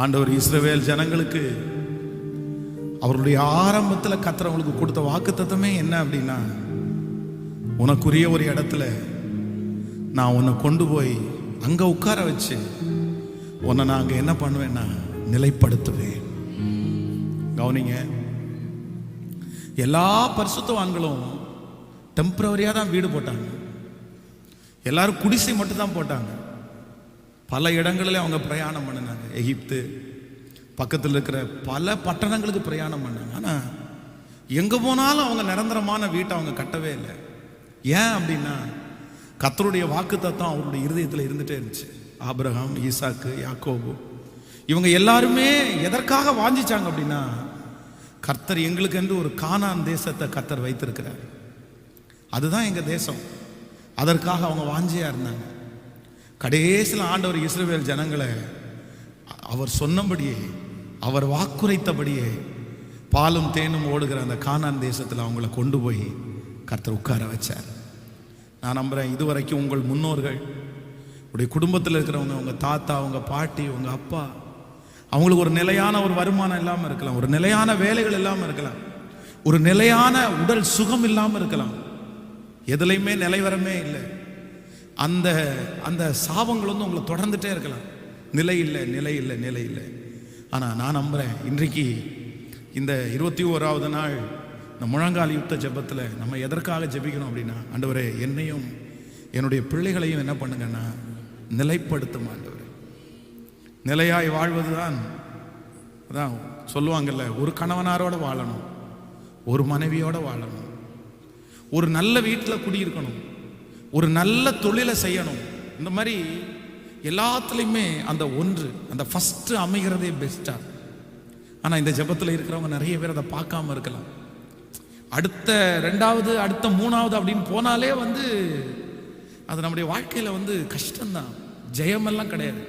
ஆண்டவர் இஸ்ரவேல் ஜனங்களுக்கு அவருடைய ஆரம்பத்தில் கர்த்தர் கொடுத்த வாக்குத்தத்தமே என்ன அப்படின்னா, உனக்குரிய ஒரு இடத்துல நான் உன்னை கொண்டு போய் அங்க உட்கார வச்சு உன்னை நான் அங்க என்ன பண்ணுவேன்னா நிலைப்படுத்துவேன். கவனிங்க, எல்லா பரிசுத்தவான்களும் டெம்பரவரியா தான் வீடு போட்டாங்க. எல்லாரும் குடிசை மட்டும் தான் போட்டாங்க. பல இடங்களில் அவங்க பிரயாணம் பண்ணினாங்க. எகிப்து பக்கத்தில் இருக்கிற பல பட்டணங்களுக்கு பிரயாணம் பண்ணாங்க. ஆனால் எங்கே போனாலும் அவங்க நிரந்தரமான வீட்டை அவங்க கட்டவே இல்லை. ஏன் அப்படின்னா, கர்த்தருடைய வாக்குத்தத்தம் அவருடைய இருதயத்தில் இருந்துகிட்டே இருந்துச்சு. ஆபிரகாம், ஈசாக்கு, யாக்கோபு இவங்க எல்லாருமே எதற்காக வாஞ்சிச்சாங்க அப்படின்னா, கர்த்தர் எங்களுக்கு என்று ஒரு கானான் தேசத்தை கர்த்தர் வைத்திருக்கிறார், அதுதான் எங்கள் தேசம். அதற்காக அவங்க வாஞ்சியாக இருந்தாங்க. கடைசியில் ஆண்டவர் இஸ்ரவேல் ஜனங்களை அவர் சொன்னபடியே, அவர் வாக்குரைத்தபடியே பாலும் தேனும் ஓடுகிற அந்த கானான் தேசத்தில் அவங்கள கொண்டு போய் கர்த்தர் உட்கார வச்சார். நான் நம்புகிறேன், இதுவரைக்கும் உங்கள் முன்னோர்கள், உடைய குடும்பத்தில் இருக்கிறவங்க, உங்கள் தாத்தா, உங்கள் பாட்டி, உங்கள் அப்பா, அவங்களுக்கு ஒரு நிலையான ஒரு வருமானம் இல்லாமல் இருக்கலாம், ஒரு நிலையான வேலைகள் இல்லாமல் இருக்கலாம், ஒரு நிலையான உடல் சுகம் இல்லாமல் இருக்கலாம், எதுலையுமே நிலைவரமே இல்லை. அந்த அந்த சாபங்கள் வந்து உங்களை தொடர்ந்துட்டே இருக்கலாம். நிலை இல்லை, நிலை இல்லை, நிலை இல்லை. ஆனால் நான் நம்புகிறேன், இன்றைக்கு இந்த 21வது நாள் இந்த முழங்கால் யுத்த ஜெபத்தில் நம்ம எதற்காக ஜெபிக்கணும் அப்படின்னா, ஆண்டவரே என்னையும் என்னுடைய பிள்ளைகளையும் என்ன பண்ணுங்கன்னா நிலைப்படுத்தும் ஆண்டவரே. நிலையாய் வாழ்வது தான், அதான் சொல்லுவாங்கல்ல, ஒரு கணவனாரோட வாழணும், ஒரு மனைவியோட வாழணும், ஒரு நல்ல வீட்டில் குடியிருக்கணும், ஒரு நல்ல தொழிலை செய்யணும். இந்த மாதிரி எல்லாத்துலேயுமே அந்த ஒன்று, அந்த ஃபஸ்ட்டு அமைகிறதே பெஸ்ட்டாக. ஆனால் இந்த ஜெபத்தில் இருக்கிறவங்க நிறைய பேர் அதை பார்க்காம இருக்கலாம். அடுத்த 2வது, அடுத்த 3வது அப்படின்னு போனாலே வந்து அது நம்முடைய வாழ்க்கையில் வந்து கஷ்டம்தான், ஜெயமெல்லாம் கிடையாது.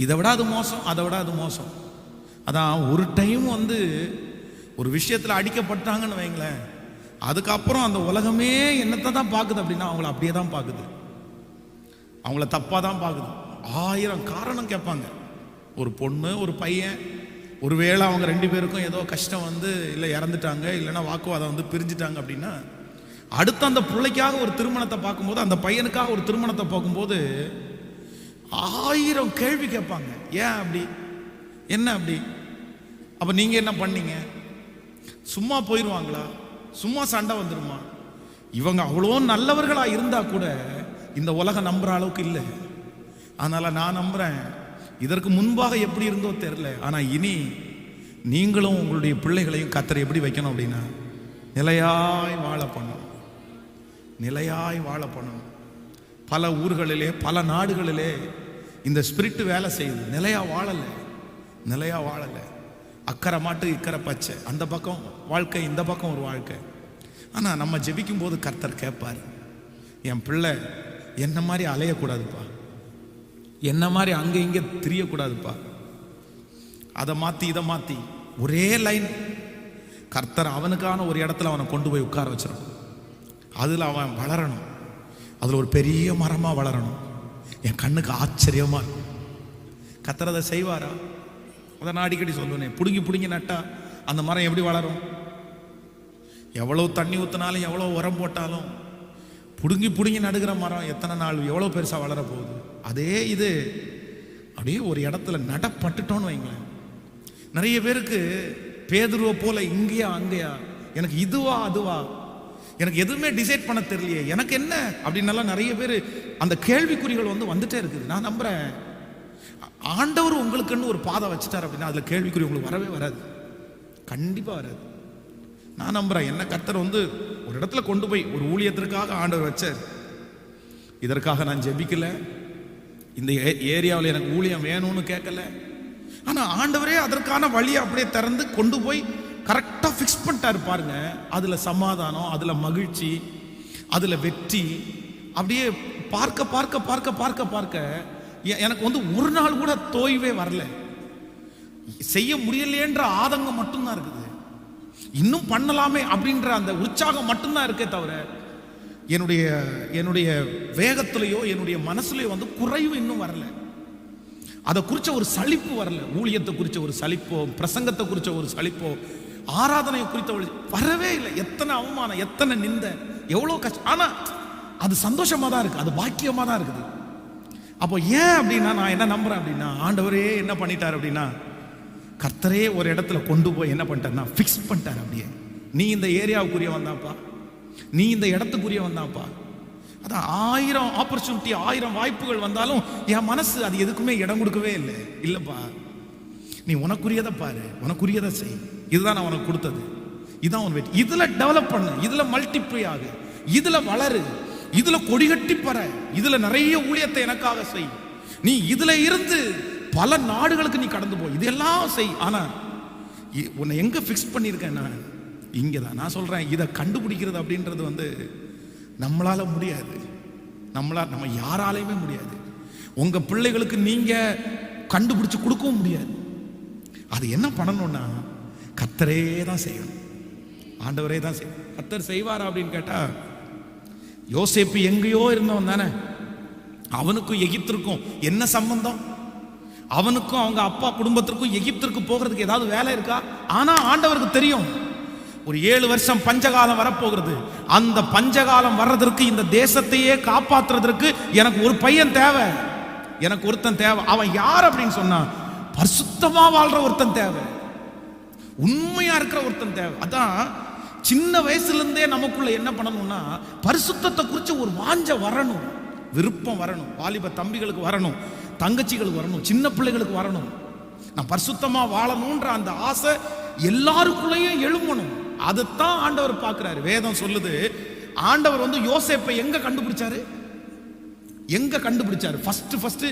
இதை விட அது மோசம், அதை விட அது மோசம். அதான் ஒரு டைம் வந்து ஒரு விஷயத்தில் அடிக்கப்பட்டாங்கன்னு வைங்களேன், அதுக்கப்புறம் அந்த உலகமே என்னத்தை தான் பார்க்குது அப்படின்னா அவங்கள அப்படியே தான் பார்க்குது, அவங்கள தப்பாக தான் பார்க்குது. 1000 காரணம் கேட்பாங்க. ஒரு பொண்ணு, ஒரு பையன், ஒருவேளை அவங்க 2 பேருக்கும் ஏதோ கஷ்டம் வந்து இல்லை இறந்துட்டாங்க, இல்லைன்னா வாக்குவாதம் வந்து பிரிஞ்சுட்டாங்க அப்படின்னா, அடுத்து அந்த பிள்ளைக்காக ஒரு திருமணத்தை பார்க்கும்போது, அந்த பையனுக்காக ஒரு திருமணத்தை பார்க்கும்போது 1000 கேள்வி கேட்பாங்க. ஏன் அப்படி, என்ன அப்படி, அப்போ நீங்கள் என்ன பண்ணீங்க, சும்மா போயிடுவாங்களா, சும்மா சண்டை வந்துருமா? இவங்க அவ்வளோ நல்லவர்களாக இருந்தால் கூட இந்த உலகம் நம்புற அளவுக்கு இல்லை. அதனால நான் நம்புறேன், இதற்கு முன்பாக எப்படி இருந்தோ தெரியல, ஆனால் இனி நீங்களும் உங்களுடைய பிள்ளைகளையும் கர்த்தர் எப்படி வைக்கணும் அப்படின்னா நிலையாய் வாழ பண்ணணும், நிலையாய் வாழ பண்ணணும். பல ஊர்களிலே, பல நாடுகளிலே இந்த ஸ்பிரிட் வேலை செய்யுது. நிலையா வாழலை, நிலையா வாழலை. அக்கறை மாட்டு இக்கரை பச்சை, அந்த பக்கம் வாழ்க்கை, இந்த பக்கம் ஒரு வாழ்க்கை. ஆனால் நம்ம ஜெபிக்கும் போது கர்த்தர் கேட்பார், என் பிள்ளை என்ன மாதிரி அலையக்கூடாதுப்பா, என்ன மாதிரி அங்கே இங்கே திரியக்கூடாதுப்பா, அதை மாற்றி இதை மாற்றி ஒரே லைன். கர்த்தர் அவனுக்கான ஒரு இடத்துல அவனை கொண்டு போய் உட்கார வச்சிடணும். அதில் அவன் வளரணும், அதில் ஒரு பெரிய மரமாக வளரணும். என் கண்ணுக்கு ஆச்சரியமாக இருக்கும். கர்த்தர் அதை செய்வாரா? அதை நான் அடிக்கடி சொல்லுவேன், பிடுங்கி பிடுங்கி நட்டா அந்த மரம் எப்படி வளரும்? எவ்வளோ தண்ணி ஊற்றினாலும், எவ்வளோ உரம் போட்டாலும், பிடுங்கி பிடுங்கி நடுகிற மரம் எத்தனை நாள், எவ்வளோ பெருசாக வளர போகுது? அதே இது அப்படியே ஒரு இடத்துல நடப்பட்டுட்டோன்னு வைங்களேன். நிறைய பேருக்கு பேதுருவை போல இங்கேயா அங்கேயா, எனக்கு இதுவா அதுவா, எனக்கு எதுவுமே டிசைட் பண்ண தெரியலையே, எனக்கு என்ன அப்படின்னாலாம் நிறைய பேர் அந்த கேள்விக்குறிகள் வந்து வந்துட்டே இருக்குது. நான் நம்புறேன், ஆண்டவர் உங்களுக்குன்னு ஒரு பாதை வச்சுட்டார் அப்படின்னா அதில் கேள்விக்குறி உங்களுக்கு வரவே வராது, கண்டிப்பாக வராது. நான் நம்புறேன், என்ன கர்த்தர் வந்து ஒரு இடத்துல கொண்டு போய் ஒரு ஊழியத்திற்காக ஆண்டவர் வச்சார். இதற்காக நான் ஜெபிக்கல, இந்த ஏரியாவில் எனக்கு ஊழியம் வேணும்னு கேட்கல. ஆனால் ஆண்டவரே அதற்கான வழியை அப்படியே திறந்து கொண்டு போய் கரெக்டாக ஃபிக்ஸ் பண்ணிட்டாரு பாருங்க. அதில் சமாதானம், அதில் மகிழ்ச்சி, அதில் வெற்றி, அப்படியே பார்க்க பார்க்க பார்க்க பார்க்க பார்க்க எனக்கு வந்து ஒரு நாள் கூட தோய்வே வரல. செய்ய முடியலையேன்ற ஆதங்கம் மட்டும்தான் இருக்குது, இன்னும் பண்ணலாமே அப்படின்ற அந்த உற்சாகம் மட்டும்தான் இருக்கே தவிர என்னுடைய வேகத்திலேயோ என்னுடைய மனசுலையோ வந்து குறைவு இன்னும் வரல. அதை குறிச்ச ஒரு சலிப்பு வரல. ஊழியத்தை குறிச்ச ஒரு சலிப்போ, பிரசங்கத்தை குறிச்ச ஒரு சலிப்போ, ஆராதனையை குறித்த வரவே இல்லை. எத்தனை அவமானம், எத்தனை நிந்த, எவ்வளோ கஷ்டம். ஆனா அது சந்தோஷமா தான் இருக்கு, அது பாக்கியமா தான் இருக்குது. அப்போ ஏன் அப்படின்னா, நான் என்ன நம்புறேன் அப்படின்னா, ஆண்டவரே என்ன பண்ணிட்டார் அப்படின்னா, கர்த்தரே ஒரு இடத்துல கொண்டு போய் என்ன பண்ணிட்டாருன்னா ஃபிக்ஸ் பண்ணிட்டார். அப்படியே நீ இந்த ஏரியாவுக்குரிய வந்தாப்பா, நீ இந்த இடத்துக்குரிய வந்தாப்பா. அதான் 1000 ஆப்பர்ச்சுனிட்டி, 1000 வாய்ப்புகள் வந்தாலும் என் மனசு அது எதுக்குமே இடம் கொடுக்கவே இல்லை. இல்லப்பா, நீ உனக்குரியதை பாரு, உனக்குரியதை செய், இதுதான் நான் உனக்கு கொடுத்தது, இதுதான் உன் வெற்றி. இதுல டெவலப் பண்ணு, இதுல மல்டிப்ளை ஆகு, இதுல வளரு, இதுல கொடிகட்டி பற, இதுல நிறைய ஊழியத்தை எனக்காக செய். நீ இதுல இருந்து பல நாடுகளுக்கு நீ கடந்து போய் இதெல்லாம் செய். ஆனா உன்னை எங்க ஃபிக்ஸ் பண்ணியிருக்கேன்னா இங்கதான். நான் சொல்றேன், இதை கண்டுபிடிக்கிறது அப்படின்றது நம்மளால முடியாது, நம்ம யாராலையுமே முடியாது. உங்க பிள்ளைகளுக்கு நீங்க கண்டுபிடிச்சு கொடுக்கவும் முடியாது. அது என்ன பண்ணணும்னா கர்த்தரே தான் செய்யணும், ஆண்டவரே தான் செய்யணும். கர்த்தர் செய்வாரா அப்படின்னு கேட்டா, யோசேப்பு எங்கேயோ இருந்தவன் தானே, அவனுக்கும் எகிப்திற்கும் என்ன சம்பந்தம்? அவனுக்கும் அவங்க அப்பா குடும்பத்திற்கும் எகிப்திற்கு போகிறதுக்கு ஏதாவது வேலை இருக்கா? ஆனா ஆண்டவருக்கு தெரியும், ஒரு 7 வருஷம் பஞ்சகாலம் வரப்போகிறது. அந்த பஞ்சகாலம் வர்றதற்கு, இந்த தேசத்தையே காப்பாற்றுறதற்கு எனக்கு ஒரு பையன் தேவை, எனக்கு ஒருத்தன் தேவை. அவன் யார் அப்படின்னு சொன்னா, பரிசுத்தமா வாழ்ற ஒருத்தன் தேவை, உண்மையா இருக்கிற ஒருத்தன் தேவை. அதான் சின்ன வயசுல இருந்தே நமக்குள்ள என்ன பண்ணணும்னா, பரிசுத்தத்தை குறித்து ஒரு வாஞ்ச வரணும், விருப்பம் வரணும். வாலிப தம்பிகளுக்கு வரணும், தங்கச்சிகளுக்கு வரணும், சின்ன பிள்ளைகளுக்கு வரணும். நான் பரிசுத்தமா வாழணும்ன்ற அந்த ஆசை எல்லாருக்குள்ளேயும் எழும்பணும். அதுதான் ஆண்டவர் பார்க்கிறாரு. வேதம் சொல்லுது, ஆண்டவர் யோசேப்பை எங்க கண்டுபிடிச்சாரு? ஃபர்ஸ்ட்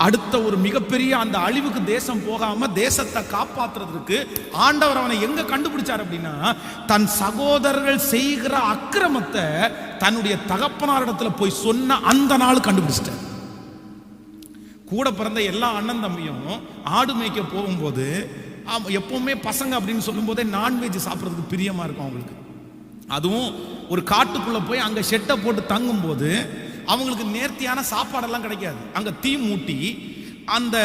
அடுத்த ஒரு மிகப்பெரிய அந்த அழிவுக்கு தேசம் போகாம தேசத்தை காப்பாற்றுறதுக்கு ஆண்டவர் அவனை எங்க கண்டுபிடிச்சார் அப்படின்னா, தன் சகோதரர்கள் செய்கிற அக்கிரமத்தை தன்னுடைய தகப்பனாரிடத்துல போய் சொன்ன அந்த நாள் கண்டுபிடிச்சிட்டார். கூட பிறந்த எல்லா அண்ணன் தம்பியும் ஆடு மேய்க்க போகும்போது எப்பவுமே பசங்க அப்படின்னு சொல்லும் போதே நான்வெஜ் சாப்பிட்றதுக்கு பிரியமா இருக்கும் அவங்களுக்கு. அதுவும் ஒரு காட்டுக்குள்ள போய் அங்க ஷெட்டை போட்டு தங்கும் போது அவங்களுக்கு நேர்த்தியான சாப்பாடெல்லாம் கிடைக்காது. அங்க தீ மூட்டி அந்த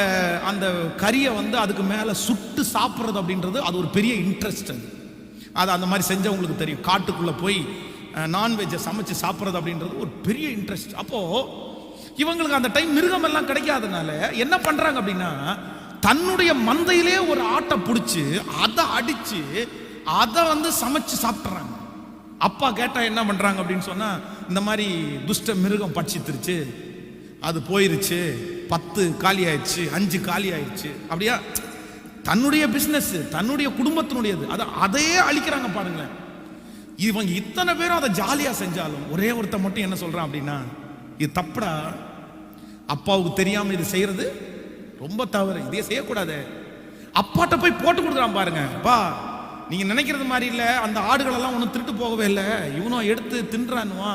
அந்த கறியை அதுக்கு மேல சுட்டு சாப்பிட்றது அப்படின்றது அது ஒரு பெரிய இன்ட்ரெஸ்ட். அது அந்த மாதிரி செஞ்சவங்களுக்கு தெரியும். காட்டுக்குள்ள போய் நான்வெஜ்ஜை சமைச்சு சாப்பிட்றது அப்படின்றது ஒரு பெரிய இன்ட்ரெஸ்ட். அப்போ இவங்களுக்கு அந்த டைம் மிருகம் எல்லாம் கிடைக்காதனால என்ன பண்றாங்க அப்படின்னா, தன்னுடைய மந்தையிலே ஒரு ஆட்டை பிடிச்சி அதை அடிச்சு அதை சமைச்சு சாப்பிட்றாங்க. அப்பா கேட்டா என்ன பண்றாங்க அப்படின்னு சொன்னா, இந்த மாதிரி துஷ்ட மிருகம் பட்சித்துருச்சு, அது போயிருச்சு, 10 காலி ஆயிடுச்சு, 5 காலி ஆயிடுச்சு. அப்படியா தன்னுடைய பிசினஸ், தன்னுடைய குடும்பத்தினுடையது, அதையே அழிக்கிறாங்க பாருங்களேன். இவங்க இத்தனை பேரும் அதை ஜாலியா செஞ்சாலும் ஒரே ஒருத்த மட்டும் என்ன சொல்றான் அப்படின்னா, இது தப்புடா, அப்பாவுக்கு தெரியாம இது செய்யறது ரொம்ப தவறு, இதையே செய்யக்கூடாது. அப்பாட்ட போய் போட்டு கொடுக்குறான் பாருங்க. அப்பா, நீங்க நினைக்கிறது மாதிரி இல்ல, அந்த ஆடுகள் எல்லாம் ஒன்னும் திருட்டு போகவே இல்லை, இவனும் எடுத்து தின்றானுவா,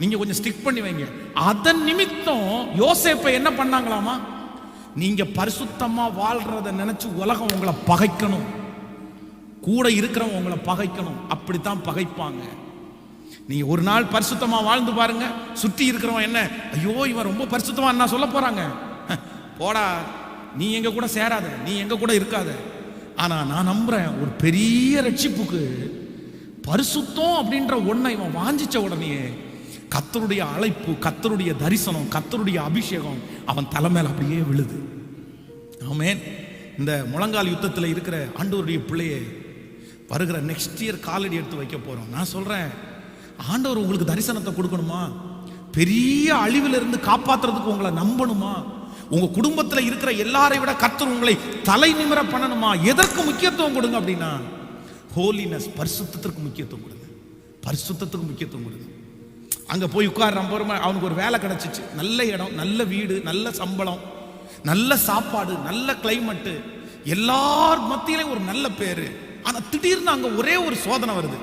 நீங்க கொஞ்சம் ஸ்டிக் பண்ணி வைங்க. அதன் நிமித்தம் யோசேப்பை என்ன பண்ணாங்களாமா, நீங்க பரிசுத்தமா வாழ்றத நினைச்சு உலகம் உங்களை பகைக்கணும், கூட இருக்கிறவங்க உங்களை பகைக்கணும், அப்படித்தான் பகைப்பாங்க. நீங்க ஒரு நாள் பரிசுத்தமா வாழ்ந்து பாருங்க, சுற்றி இருக்கிறவன் என்ன, ஐயோ இவன் ரொம்ப பரிசுத்தமா என்ன சொல்ல போறாங்க, போடா நீ எங்க கூட சேராத, நீ எங்க கூட இருக்காத. ஆனா நான் நம்புறேன், ஒரு பெரிய ரட்சிப்புக்கு பரிசுத்தம் அப்படின்ற ஒன்றை இவன் வாஞ்சிச்ச உடனே கர்த்தருடைய அழைப்பு, கர்த்தருடைய தரிசனம், கர்த்தருடைய அபிஷேகம் அவன் தலைமையில் அப்படியே விழுது. ஆமென். இந்த முழங்கால் யுத்தத்தில் இருக்கிற ஆண்டவருடைய பிள்ளையை வருகிற நெக்ஸ்ட் இயர் காலடி எடுத்து வைக்க போறோம். நான் சொல்றேன், ஆண்டவர் உங்களுக்கு தரிசனத்தை கொடுக்கணுமா, பெரிய அழிவிலிருந்து காப்பாற்றுறதுக்கு உங்களை நம்பணுமா, உங்க குடும்பத்தில் இருக்கிற எல்லாரை விட கர்த்தர் உங்களை தலை நிமிர பண்ணணுமா, எதற்கு முக்கியத்துவம் கொடுங்க அப்படின்னா, ஹோலினஸ், பரிசுத்தத்திற்கு முக்கியத்துவம் கொடுங்க, பரிசுத்தத்துக்கு முக்கியத்துவம் கொடுங்க. அங்க போய் உட்கார்றான் போறோமா, அவனுக்கு ஒரு வேலை கிடைச்சிச்சு, நல்ல இடம், நல்ல வீடு, நல்ல சம்பளம், நல்ல சாப்பாடு, நல்ல கிளைமேட், எல்லார் மத்தியிலையும் ஒரு நல்ல பேரு. ஆனா திடீர்னு அங்க ஒரே ஒரு சோதனை வருது.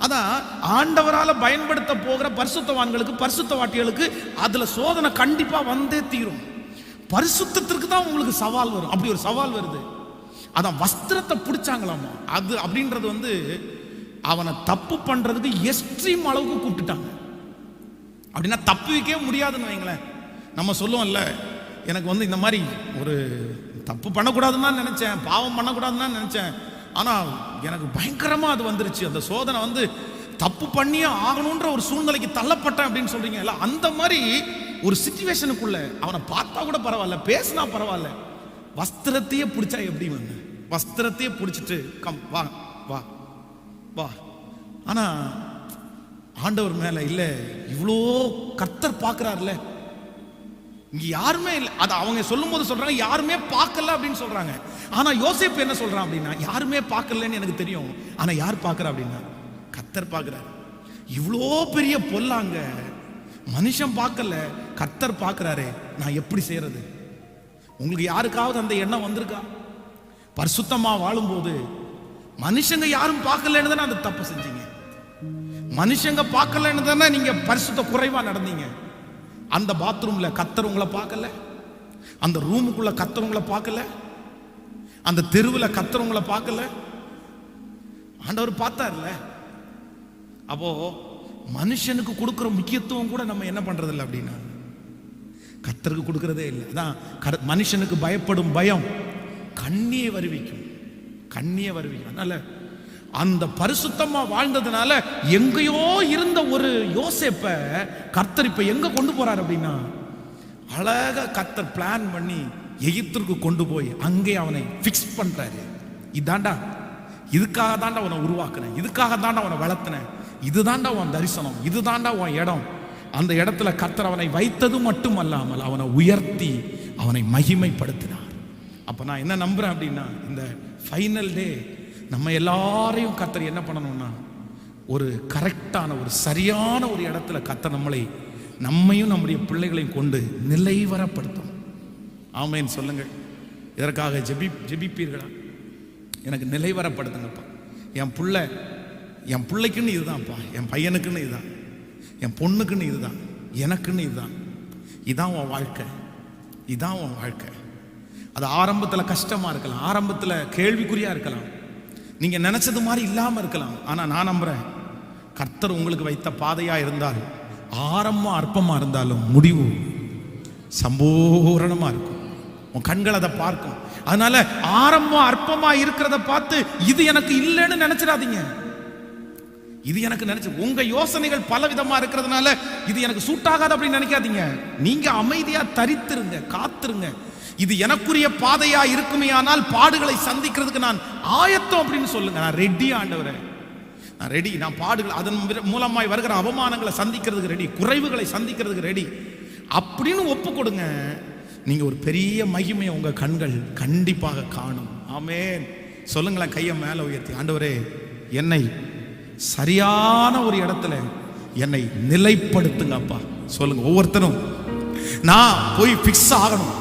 அதான் ஆண்டவரால் பயன்படுத்த போகிற பரிசுத்தவான்களுக்கு, பரிசுத்தவாட்டிகளுக்கு அதுல சோதனை கண்டிப்பா வந்தே தீரும். பரிசுத்தத்திற்கு தான் உங்களுக்கு சவால் வரும். அப்படி ஒரு சவால் வருது. அதான் வஸ்திரத்தை பிடிச்சாங்களாமா, அது அப்படின்றது அவனை தப்பு பண்றதுக்கு எக்ஸ்ட்ரீம் அளவுக்கு கூப்பிட்டுட்டாங்க. அப்படின்னா தப்பிக்கவே முடியாதுன்னு வைங்களேன். நம்ம சொல்லுவோம்ல, எனக்கு வந்து இந்த மாதிரி ஒரு தப்பு பண்ணக்கூடாதுன்னு தான் நினைச்சேன், பாவம் பண்ணக்கூடாதுன்னு தான் நினைச்சேன். ஆனால் எனக்கு பயங்கரமாக அது வந்துருச்சு. அந்த சோதனை வந்து தப்பு பண்ணியே ஆகணுன்ற ஒரு சூழ்நிலைக்கு தள்ளப்பட்டேன் அப்படின்னு சொல்றீங்க இல்ல, அந்த மாதிரி ஒரு சிச்சுவேஷனுக்குள்ள அவனை பார்த்தா கூட பரவாயில்ல, பேசினா பரவாயில்ல, வஸ்திரத்தையே பிடிச்சா எப்படி வந்து வஸ்திரத்தையே பிடிச்சிட்டு கம் வா வா வா. ஆனா ஆண்டவர் மேல இல்ல, இவ்வளோ கர்த்தர் பார்க்கிறார்ல, இங்க யாருமே இல்லை. அது அவங்க சொல்லும் போது சொல்றாங்க யாருமே பார்க்கல அப்படின்னு சொல்றாங்க. ஆனா யோசேப்பு என்ன சொல்றான் அப்படின்னா, யாருமே பார்க்கலன்னு எனக்கு தெரியும், ஆனா யார் பார்க்கறா அப்படின்னா கர்த்தர் பார்க்கிறார். இவ்வளோ பெரிய பொல்லாங்க மனுஷன் பார்க்கல, கர்த்தர் பார்க்கிறாரே, நான் எப்படி செய்யறது? உங்களுக்கு யாருக்காவது அந்த எண்ணம் வந்திருக்கா? பரிசுத்தமா வாழும்போது மனுஷங்க யாரும் பார்க்கலன்னு தானே அந்த தப்பு செஞ்சீங்க, மனுஷங்க பார்க்கலன்னு தானே நீங்க பரிசுத்த குறைவா நடந்தீங்க. அந்த பாத்ரூம்ல கர்த்தர் உங்களை பார்க்கல, அந்த ரூமுக்குள்ள கர்த்தர் உங்களை பார்க்கல, அந்த தெருவில் கர்த்தர் உங்களை பார்க்கல, ஆண்டவர் பார்த்தார்ல. அப்போ மனுஷனுக்கு கொடுக்கிற முக்கியத்துவம் கூட நம்ம என்ன பண்றது இல்லை அப்படின்னா கர்த்தருக்கு கொடுக்கறதே இல்லை. அதான் மனுஷனுக்கு பயப்படும் பயம் கண்ணியை வருவிக்கும், கண்ணியை வருவிக்கும். அதனால அந்த பரிசுத்தமா வாழ்ந்ததுனால எங்கேயோ இருந்த ஒரு யோசேப்பை கர்த்தர் இப்ப எங்க கொண்டு போறார் அப்படின்னா, அழகா கர்த்தர் பிளான் பண்ணி எகிப்திற்கு கொண்டு போய் அங்கே அவனை பிக்ஸ் பண்றாரு. இதாண்டா, இதுக்காக தாண்டா அவனை உருவாக்குனேன், இதுக்காக தாண்டா அவனை வளர்த்தினேன், இதுதாண்டா உன் தரிசனம், இதுதாண்டா உன் இடம். அந்த இடத்துல கர்த்தர் அவனை வைத்தது மட்டுமல்லாமல் அவனை உயர்த்தி அவனை மகிமைப்படுத்தினார். அப்ப நான் என்ன நம்புறேன் அப்படின்னா, இந்த ஃபைனல் டே நம்ம எல்லாரையும் கர்த்தர் என்ன பண்ணணும்னா, ஒரு கரெக்டான ஒரு சரியான ஒரு இடத்துல கர்த்தர் நம்மையும் நம்முடைய பிள்ளைகளையும் கொண்டு நிலைவரப்படுத்தும். ஆமேன் சொல்லுங்கள். இதற்காக ஜெபிப்பீர்களா? எனக்கு நிலைவரப்படுத்துங்கப்பா. என் பிள்ளைக்குன்னு இதுதான்ப்பா, என் பையனுக்குன்னு இதுதான், என் பொண்ணுக்குன்னு இதுதான், எனக்குன்னு இதுதான், இதான் உன் வாழ்க்கை, இதான் உன் வாழ்க்கை. அது ஆரம்பத்தில் கஷ்டமா இருக்கலாம், ஆரம்பத்தில் கேள்விக்குறியா இருக்கலாம், நீங்க நினைச்சது மாதிரி இல்லாம இருக்கலாம். ஆனா நான் நம்புறேன், கர்த்தர் உங்களுக்கு வைத்த பாதையா இருந்தால், ஆரம்பம் அற்பமா இருந்தாலும் முடிவு சம்பூரணமா இருக்கும். உன் கண்கள் அதை பார்க்கும். அதனால ஆரம்பம் அற்பமா இருக்கிறத பார்த்து இது எனக்கு இல்லைன்னு நினைச்சிடாதீங்க. இது எனக்கு நினைச்சு உங்க யோசனைகள் பல விதமா இருக்கிறதுனால இது எனக்கு சூட்டாகாது அப்படின்னு நினைக்காதீங்க. நீங்க அமைதியா தரித்திருங்க, காத்திருங்க. இது எனக்குரிய பாதையா இருக்குமே, ஆனால் பாடுகளை சந்திக்கிறதுக்கு நான் ஆயத்தம் அப்படின்னு சொல்லுங்க. நான் ரெடி ஆண்டவரே, நான் ரெடி, நான் பாடுகள் அதன் மூலமாய் வருகிற அவமானங்களை சந்திக்கிறதுக்கு ரெடி, குறைவுகளை சந்திக்கிறதுக்கு ரெடி அப்படின்னு ஒப்பு கொடுங்க. நீங்க ஒரு பெரிய மகிமையை உங்க கண்கள் கண்டிப்பாக காணும். ஆமென் சொல்லுங்களேன். கையை மேல உயர்த்தி, ஆண்டவரே என்னை சரியான ஒரு இடத்துல என்னை நிலைப்படுத்துங்க அப்பா சொல்லுங்க. ஒவ்வொருத்தரும் நான் போய் பிக்ஸ் ஆகணும்,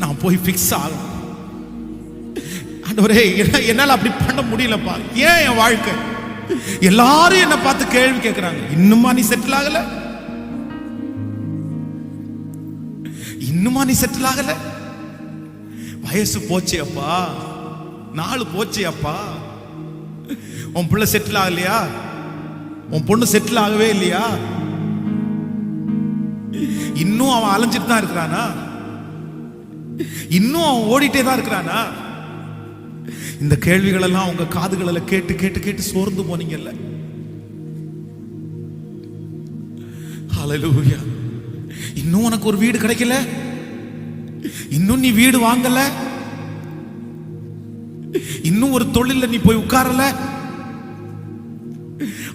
நான் போய் பிக்ஸ் ஆகணும். ஆண்டவரே என்னால அப்படி பண்ண முடியலப்பா. ஏன் என் வாழ்க்கை எல்லாரும் என்ன பார்த்து கேள்வி கேட்கிறாங்க, இன்னுமா நீ செட்டில் ஆகல, இன்னுமா நீ செட்டில் ஆகல, வயசு போச்சு அப்பா, நாள் போச்சு அப்பா, உன் பிள்ளை செட்டில் ஆகலையா, உன் பொண்ணு செட்டில் ஆகவே இல்லையா, இன்னும் அவன் அலைஞ்சிட்டு தான் இருக்கிறானா, இன்னும் அவன் ஓடிட்டே தான் இருக்கிறானா? இந்த கேள்விகள் எல்லாம் உங்க காதுகளில் கேட்டு கேட்டு கேட்டு சோர்ந்து போனீங்கல்ல. ஹல்லேலூயா. இன்னும் உனக்கு ஒரு வீடு கிடைக்கல, இன்னும் நீ வீடு வாங்கல, இன்னும் ஒரு தொழில நீ போய் உட்காரல,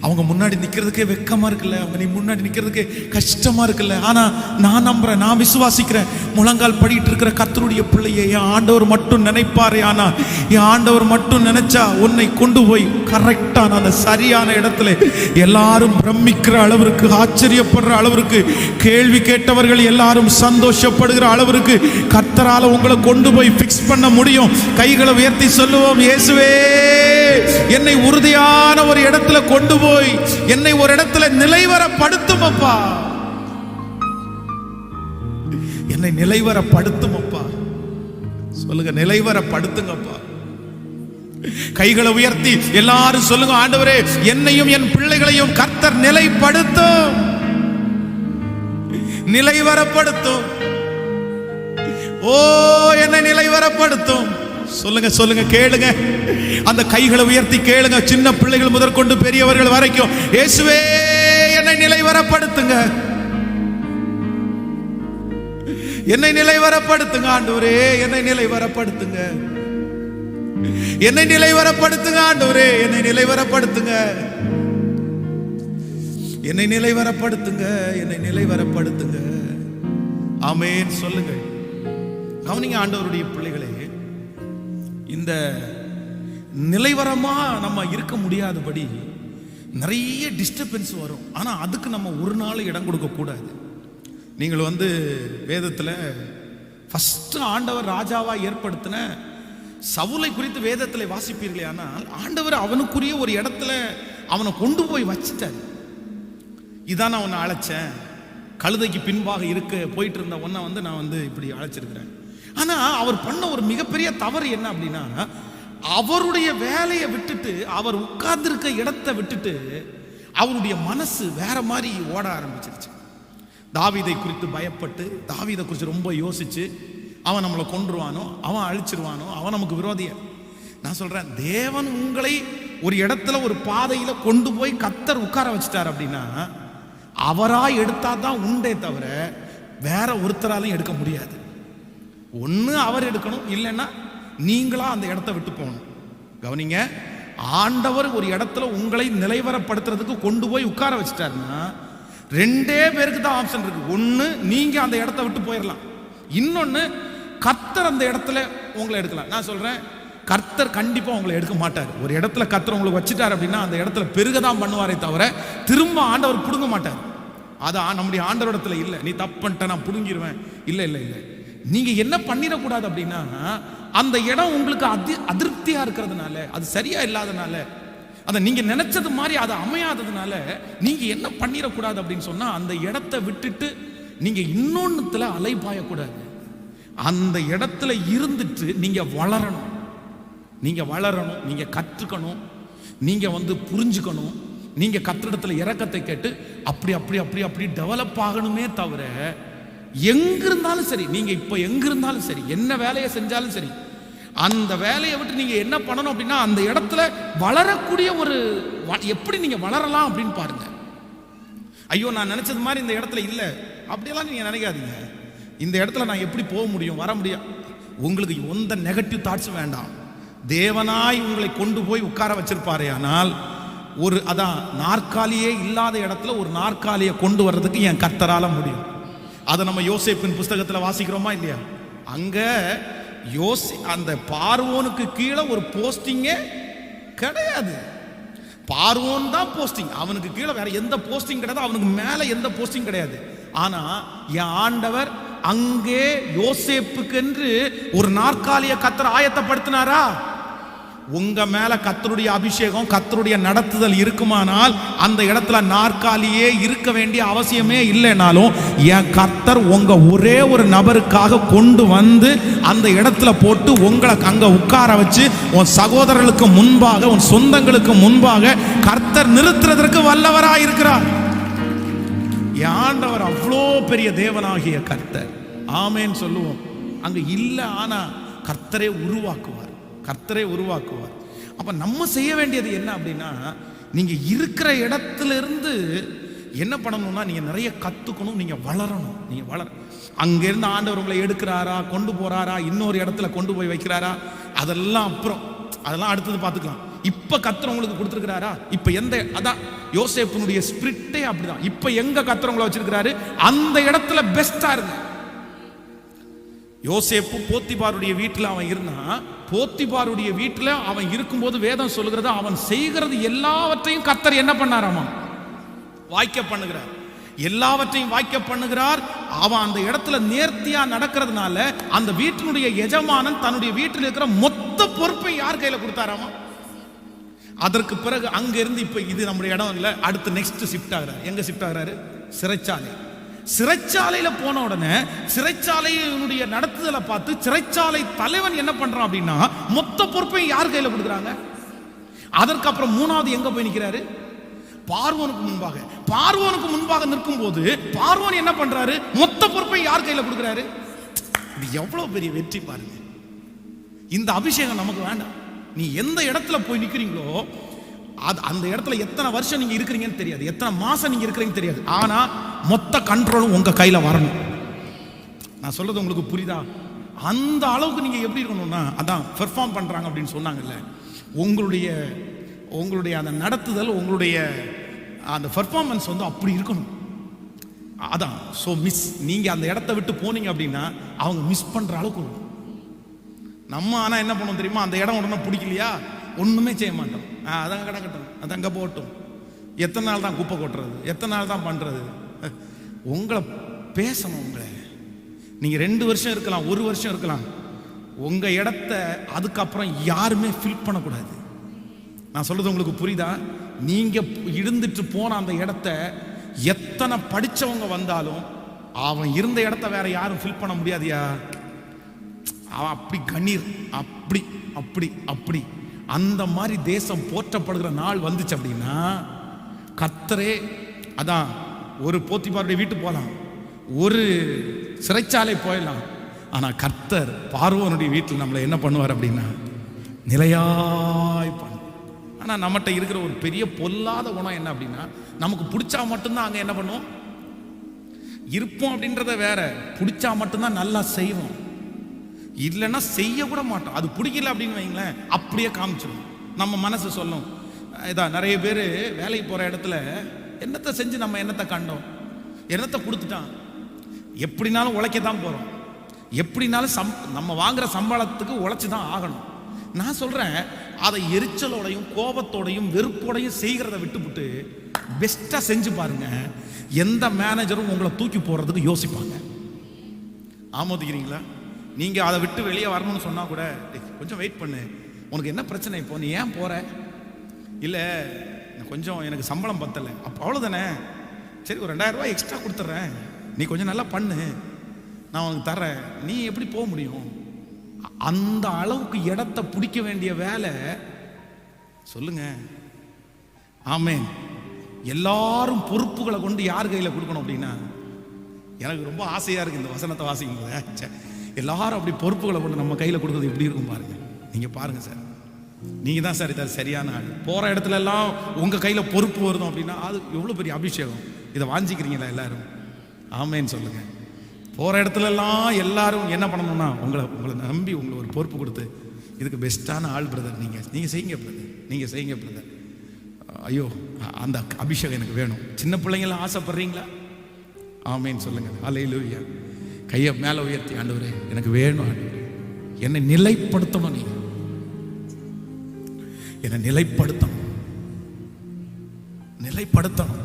அவங்க முன்னாடி நிக்கிறதுக்கே வெக்கமா இருக்குல்ல, அவங்க நீ முன்னாடி நிக்கிறதுக்கே கஷ்டமா இருக்குல்ல. ஆனா நான் நம்புறேன், நான் விசுவாசிக்கிறேன், முழங்கால் படிட்டு இருக்கிற கர்த்தருடைய பிள்ளையை என் ஆண்டவர் மட்டும் நினைப்பாரு. ஆனா என் ஆண்டவர் மட்டும் நினைச்சா உன்னை கொண்டு போய் கரெக்டான அந்த சரியான இடத்துல எல்லாரும் பிரமிக்கிற அளவிற்கு, ஆச்சரியப்படுற அளவிற்கு, கேள்வி கேட்டவர்கள் எல்லாரும் சந்தோஷப்படுகிற அளவிற்கு கர்த்தரால உங்களை கொண்டு போய் பிக்ஸ் பண்ண முடியும். கைகளை உயர்த்தி சொல்லுவோம், இயேசுவே என்னை உறுதியான ஒரு இடத்துல கொண்டு போய் என்னை ஒரு இடத்துல நிலைவரப்படுத்தும் அப்பா, என்னை நிலைவரப்படுத்தும் அப்பா சொல்லுங்க, நிலைவரப்படுத்துங்கப்பா. கைகளை உயர்த்தி எல்லாரும் சொல்லுங்க, ஆண்டவரே என்னையும் என் பிள்ளைகளையும் கர்த்தர் நிலைப்படுத்தும், நிலைவரப்படுத்தும். ஓ என்னை நிலைவரப்படுத்தும். சொல்லுங்க சொல்லுங்க, கேளுங்க. அந்த கைகளை உயர்த்தி கேளுங்க. சின்ன பிள்ளைகள் முதற்கொண்டு பெரியவர்கள் வரைக்கும், இயேசுவே என்னை நிலைவரப்படுத்துங்க, என்னை நிலைவரப்படுத்துங்க ஆண்டவரே, என்னை நிலைவரப்படுத்துங்க, என்னை நிலைவரப்படுத்துங்க ஆண்டவரே, என்னை நிலைவரப்படுத்துங்க, என்னை நிலைவரப்படுத்துங்க, என்னை நிலைவரப்படுத்துங்க. ஆமென். சொல்லுங்க. கவனிங்க ஆண்டவருடைய பிள்ளைகளே, இந்த நிலைவரமா நம்ம இருக்க முடியாதபடி நிறைய டிஸ்டர்பன்ஸ் வரும். ஆனா அதுக்கு நம்ம ஒரு நாள் இடம் கொடுக்க கூடாது. நீங்கள் வேதத்தில் ஃபர்ஸ்ட் ஆண்டவர் ராஜாவா ஏற்படுத்தின சவுலை குறித்து வேதத்தில் வாசிப்பீர்களே, ஆனால் ஆண்டவர் அவனுக்குரிய ஒரு இடத்துல அவனை கொண்டு போய் வச்சுட்டார். இதான் நான் உன்னை அழைச்சேன், கழுதைக்கு பின்பாக போயிட்டு இருந்த ஒன்றை நான் இப்படி அழைச்சிருக்கிறேன். ஆனா அவர் பண்ண ஒரு மிகப்பெரிய தவறு என்ன அப்படின்னா, அவருடைய வேலையை விட்டுட்டு, அவர் உட்கார்ந்திருக்க இடத்தை விட்டுட்டு அவருடைய மனசு வேற மாதிரி ஓட ஆரம்பிச்சிருச்சு. தாவீதை குறித்து பயப்பட்டு, தாவீதை குறித்து ரொம்ப யோசிச்சு, அவன் நம்மளை கொன்றுவானோ, அவன் அழிச்சிருவானோ, அவன் நமக்கு விரோதிய. நான் சொல்றேன், தேவன் உங்களை ஒரு இடத்துல ஒரு பாதையில கொண்டு போய் கர்த்தர் உட்கார வச்சுட்டார் அப்படின்னா, அவரா எடுத்தா தான் உண்டே தவிர வேற ஒருத்தராலையும் எடுக்க முடியாது. ஒன்று அவர் எடுக்கணும், இல்லைன்னா நீங்களா அந்த இடத்த விட்டு போகணும். கவனிங்க, ஆண்டவர் ஒரு இடத்துல உங்களை நிலைவரப்படுத்துறதுக்கு கொண்டு போய் உட்கார வச்சுட்டாருன்னா ரெண்டே பேருக்கு தான் ஆப்ஷன் இருக்கு. ஒன்று நீங்க அந்த இடத்த விட்டு போயிடலாம், இன்னொன்று கர்த்தர் அந்த இடத்துல உங்களை எடுக்கலாம். நான் சொல்றேன், கர்த்தர் கண்டிப்பா உங்களை எடுக்க மாட்டார். ஒரு இடத்துல கர்த்தர் உங்களுக்கு வச்சுட்டார் அப்படின்னா அந்த இடத்துல பெருகதான் பண்ணுவாரே தவிர திரும்ப ஆண்டவர் புடுங்க மாட்டார். அது நம்முடைய ஆண்டவரிடத்துல இல்லை. நீ தப்பு பண்ணிட்ட நான் புடுங்கிடுவேன், இல்லை இல்லை இல்லை. நீங்க என்ன பண்ணிடக்கூடாது அப்படின்னா, அந்த இடம் உங்களுக்கு அதிருப்தியா இருக்கிறதுனால, அது சரியா இல்லாதனால, அதை நீங்க நினைச்சது மாதிரி அதை அமையாததுனால நீங்க என்ன பண்ணிடக்கூடாது அப்படின்னு சொன்னா, அந்த இடத்தை விட்டுட்டு நீங்க இன்னொன்னுத்துல அலைபாயக்கூடாது. அந்த இடத்துல இருந்துட்டு நீங்க வளரணும், நீங்க வளரணும், நீங்க கற்றுக்கணும், நீங்க புரிஞ்சுக்கணும், நீங்க கத்திரிடத்துல இறக்கத்தை கேட்டு அப்படி அப்படி அப்படி அப்படி டெவலப் ஆகணுமே தவிர, எங்க இருந்தாலும் சரி, நீங்க இப்ப எங்க இருந்தாலும் சரி, என்ன வேலையை செஞ்சாலும் சரி, அந்த வேலையை விட்டு நீங்க என்ன பண்ணணும் அப்படின்னா, அந்த இடத்துல வளரக்கூடிய ஒரு எப்படி நீங்க வளரலாம் அப்படின்னு பாருங்க. ஐயோ நான் நினைச்சது மாதிரி இந்த இடத்துல இல்லை அப்படியெல்லாம் நீங்க நினைக்காதீங்க. இந்த இடத்துல நான் எப்படி போக முடியும், வர முடியும், உங்களுக்கு எந்த நெகட்டிவ் தாட்ஸும் வேண்டாம். தேவனாய் உங்களை கொண்டு போய் உட்கார வச்சிருப்பாரே, ஆனால் அதான் நாற்காலியே இல்லாத இடத்துல ஒரு நாற்காலியை கொண்டு வர்றதுக்கு என் கர்த்தரால முடியும். அதை நம்ம யோசேப்பின் புஸ்தகத்தில் வாசிக்கிறோமா இல்லையா? அங்க அந்த பார்வோனுக்கு கீழே ஒரு போஸ்டிங்கே கிடையாது. பார்வோன் தான் போஸ்டிங், அவனுக்கு கீழே வேற எந்த போஸ்டிங் கிடையாது, அவனுக்கு மேல எந்த போஸ்டிங் கிடையாது. ஆனா என் ஆண்டவர் அங்கே யோசேப்புக்கு என்று ஒரு நாற்காலியை கர்த்தர் ஆயத்தப்படுத்தினாரா? உங்க மேல கர்த்தருடைய அபிஷேகம், கர்த்தருடைய நடத்துதல் இருக்குமானால் அந்த இடத்துல நாற்காலியே இருக்க வேண்டிய அவசியமே இல்லைனாலும், என் கர்த்தர் உங்க ஒரே ஒரு நபருக்காக கொண்டு வந்து அந்த இடத்துல போட்டு உங்களை அங்க உட்கார வச்சு உன் சகோதரர்களுக்கு முன்பாக, உன் சொந்தங்களுக்கு முன்பாக கர்த்தர் நிறுத்துறதற்கு வல்லவராய் இருக்கிறார். என் ஆண்டவர் அவ்வளோ பெரிய தேவனாகிய கர்த்தர். ஆமேன்னு சொல்லுவோம். அங்க இல்ல, ஆனா கர்த்தரே உருவாக்குவார், கர்த்தரே உருவாக்குவார். அப்ப நம்ம செய்ய வேண்டியது என்ன அப்படின்னா, நீங்க இருக்கிற இடத்துல இருந்து என்ன பண்ணணும்னா, நீங்க நிறைய கத்துக்கணும், நீங்க வளரணும். நீங்க அங்கிருந்து ஆண்டவர் உங்களை எடுக்கிறாரா, கொண்டு போறாரா, இன்னொரு இடத்துல கொண்டு போய் வைக்கிறாரா, அதெல்லாம் அப்புறம், அதெல்லாம் அடுத்தது பார்த்துக்கலாம். இப்ப கர்த்தர் உங்களுக்கு கொடுத்துருக்கிறாரா? இப்ப அதான் யோசேப்பினுடைய ஸ்பிரிட்டே அப்படிதான். இப்ப எங்க கர்த்தர் உங்களை வச்சிருக்கிறாரு, அந்த இடத்துல பெஸ்டா இருங்க. யோசேப்பு போத்திபாருடைய வீட்டில் அவன் இருந்தான். போத்திபாருடைய வீட்டில் அவன் இருக்கும்போது வேதம் சொல்லுகிறது, அவன் செய்கிறது எல்லாவற்றையும் கர்த்தர் என்ன பண்ணாராமா? வாய்க்க பண்ணுகிறார். எல்லாவற்றையும் வாய்க்க பண்ணுகிறார். அவன் அந்த இடத்துல நேர்த்தியா நடக்கிறதுனால அந்த வீட்டினுடைய எஜமானன் தன்னுடைய வீட்டில் இருக்கிற மொத்த பொறுப்பை யார் கையில கொடுத்தாராமா? அதற்கு பிறகு அங்க இருந்து இப்ப இது நம்முடைய இடம் இல்லை, அடுத்து நெக்ஸ்ட் ஷிஃப்ட் ஆகிறார். எங்க ஷிஃப்ட் ஆகிறாரு? சிறைச்சாலை. சிறைச்சாலையில போன உடனே சிறைச்சாலையினுடைய நடத்துதலை பார்த்து சிறைச்சாலை தலைவன் என்ன பண்றான் அப்படின்னா, மொத்த பொறுப்பையும் யார் கையில கொடுக்குறாங்க? அதற்கு அப்புறம் மூணாவது எங்க போய் நிற்கிறாரு? பார்வோனுக்கு முன்பாக. பார்வோனுக்கு முன்பாக நிற்கும் போது பார்வோன் என்ன பண்றாரு? மொத்த பொறுப்பை யார் கையில கொடுக்கிறாரு? இது எவ்வளவு பெரிய வெற்றி பாருங்க. இந்த அபிஷேகம் நமக்கு வேண்டாம். நீ எந்த இடத்துல போய் நிக்கிறீங்களோ அந்த இடத்துல எத்தனை வருஷம் நீங்க இருக்கிறீங்கன்னு தெரியாது, எத்தனை மாசம் நீங்க இருக்கிறீங்கன்னு தெரியாது. ஆனா மொத்த கண்ட்ரோலும் உங்க கையில வரணும். நான் சொல்றது உங்களுக்கு புரியுதா? அந்த அளவுக்கு நீங்க எப்படி இருக்கணும்னா, அதான் பெர்ஃபார்ம் பண்றாங்க அப்படின்னு சொன்னாங்கல்ல, உங்களுடைய அந்த நடத்துதல், உங்களுடைய அந்த பெர்ஃபார்மன்ஸ் வந்து அப்படி இருக்கணும். அதான் ஸோ மிஸ், நீங்க அந்த இடத்த விட்டு போனீங்க அப்படின்னா அவங்க மிஸ் பண்ற அளவுக்கு இருக்கும். நம்ம ஆனா என்ன பண்ணுவோம் தெரியுமா? அந்த இடம் உடனே பிடிக்கலையா ஒண்ணுமே செய்ய மாட்டோம். அதான் கிடக்கட்டும், அதங்க போட்டும், எத்தனை நாள் தான் குப்பை கொட்டுறது, எத்தனை நாள் தான் பண்றது. உங்களை பேசணும். உங்களை நீங்க 2 வருஷம் இருக்கலாம், 1 வருஷம் இருக்கலாம், உங்க இடத்த அதுக்கப்புறம் யாருமே ஃபில் பண்ணக்கூடாது. நான் சொல்றது உங்களுக்கு புரியுதா? நீங்க இருந்துட்டு போன அந்த இடத்த எத்தனை படிச்சவங்க வந்தாலும் அவன் இருந்த இடத்த வேற யாரும் ஃபில் பண்ண முடியாதியா. அவன் அப்படி கண்ணீர், அப்படி அப்படி அப்படி அந்த மாதிரி தேசம் போற்றப்படுகிற நாள் வந்துச்சு அப்படின்னா கர்த்தரே, அதான் ஒரு போத்திபாருடைய வீட்டு போகலாம், ஒரு சிறைச்சாலை போயிடலாம், ஆனா கர்த்தர் பார்வோனுடைய வீட்டில் நம்மளை என்ன பண்ணுவார் அப்படின்னா நிலையாய் பண்ண. ஆனா நம்மகிட்ட இருக்கிற ஒரு பெரிய பொல்லாத குணம் என்ன அப்படின்னா, நமக்கு பிடிச்சா மட்டும்தான் அங்க என்ன பண்ணுவோம் இருப்போம் அப்படின்றத வேற, பிடிச்சா மட்டும்தான் நல்லா செய்வோம், இல்லைன்னா செய்ய கூட மாட்டோம். அது பிடிக்கல அப்படின்னு வைங்களேன், அப்படியே காமிச்சிடும். நம்ம மனசு சொல்லும். இதான் நிறைய பேர் வேலைக்கு போற இடத்துல என்னத்தை செஞ்சு நம்ம என்னத்தை கண்டோம், என்னத்தை கொடுத்துட்டான், எப்படினாலும் உழைக்க தான் போறோம், எப்படினாலும் நம்ம வாங்குற சம்பளத்துக்கு உழைச்சி தான் ஆகணும். நான் சொல்றேன், அதை எரிச்சலோடையும் கோபத்தோடையும் வெறுப்போடையும் செய்கிறத விட்டுவிட்டு பெஸ்டா செஞ்சு பாருங்க. எந்த மேனேஜரும் உங்களை தூக்கி போடுறதுக்கு யோசிப்பாங்க. ஆமோதிக்கிறீங்களா? நீங்க அதை விட்டு வெளியே வரணும்னு சொன்னா கூட, கொஞ்சம் வெயிட் பண்ணு, உனக்கு என்ன பிரச்சனை, இப்போ நீ ஏன் போற, இல்ல கொஞ்சம் எனக்கு சம்பளம் பத்தல, அப்போ அவ்வளவுதானே, சரி ஒரு 2000 ரூபாய் எக்ஸ்ட்ரா கொடுத்துட்றேன், நீ கொஞ்சம் நல்லா பண்ணு, நான் உனக்கு தர்றேன், நீ எப்படி போக முடியும்? அந்த அளவுக்கு இடத்தை பிடிக்க வேண்டிய வேலை. சொல்லுங்க ஆமென். எல்லாரும் பொறுப்புகளை கொண்டு யார் கையில கொடுக்கணும் அப்படின்னா, எனக்கு ரொம்ப ஆசையா இருக்கு இந்த வசனத்தை வாசிக்கும் போது, எல்லாரும் அப்படி பொறுப்புகளை கொண்டு நம்ம கையில கொடுக்கறது எப்படி இருக்கும் பாருங்க. நீங்க பாருங்க சார், நீங்க தான் சார் இது சரியான ஆள். போற இடத்துல எல்லாம் உங்க கையில பொறுப்பு வருதும் அப்படின்னா அது எவ்வளவு பெரிய அபிஷேகம். இதை வாஞ்சிக்கிறீங்களா எல்லாரும்? ஆமேன்னு சொல்லுங்க. போற இடத்துல எல்லாம் எல்லாரும் என்ன பண்ணணும்னா உங்களை நம்பி உங்களை ஒரு பொறுப்பு கொடுத்து, இதுக்கு பெஸ்டான ஆள் பிரதர், நீங்க செய்யுங்க பிரதர், நீங்க செய்யுங்க பிரதர், ஐயோ அந்த அபிஷேகம் எனக்கு வேணும். சின்ன பிள்ளைங்களாம் ஆசைப்படுறீங்களா? ஆமேன்னு சொல்லுங்க. அல்லேலூயா. கையை மேல உயர்த்தி, ஆண்டவரே எனக்கு வேணும், ஆண்டவரே என்னை நிலைப்படுத்தணும், நீங்க என்னை நிலைப்படுத்தணும், நிலைப்படுத்தணும்.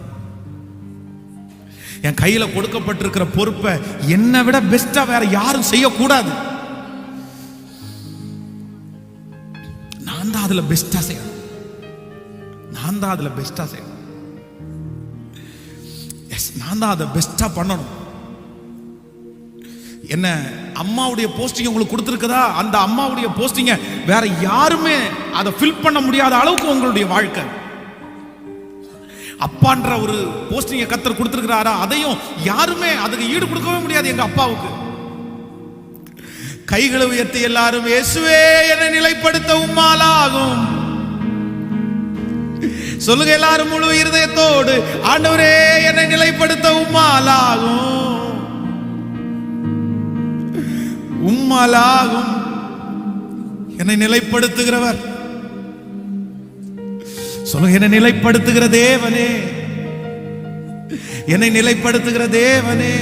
என் கையில கொடுக்கப்பட்டிருக்கிற பொறுப்பை என்னை விட பெஸ்டா வேற யாரும் செய்யக்கூடாது. நான் தான் அதுல பெஸ்டா செய்யணும், நான் தான் அதுல பெஸ்டா செய்யணும், நான் தான் அதை பெஸ்டா பண்ணணும். என்ன அம்மாவுடைய போஸ்டிங் உங்களுக்கு கொடுத்திருக்குதா, அந்த அம்மாவுடைய போஸ்டிங்க வேற யாருமே அதை ஃபில் பண்ண முடியாத அளவுக்கு உங்களுடைய வாழ்க்கை. அப்பான்ற ஒரு போஸ்டிங்க கர்த்தர் கொடுத்திருக்கிறாரா, அதையும் யாருமே அதுக்கு ஈடு கொடுக்கவே முடியாது எங்க அப்பாவுக்கு. கைகளை உயர்த்தி எல்லாரும், இயேசுவே என்னை நிலைப்படுத்த உம்மாலாகும் சொல்லுங்க எல்லாரும் முழு இருதயத்தோடு, ஆண்டவரே என்னை நிலைப்படுத்த உம்மாலாகும், உம்மாலாகும். என்னை நிலைப்படுத்துகிறவர் சொல்லுங்க, என்னை நிலைப்படுத்துகிற தேவனே, என்னை நிலைப்படுத்துகிற தேவனே.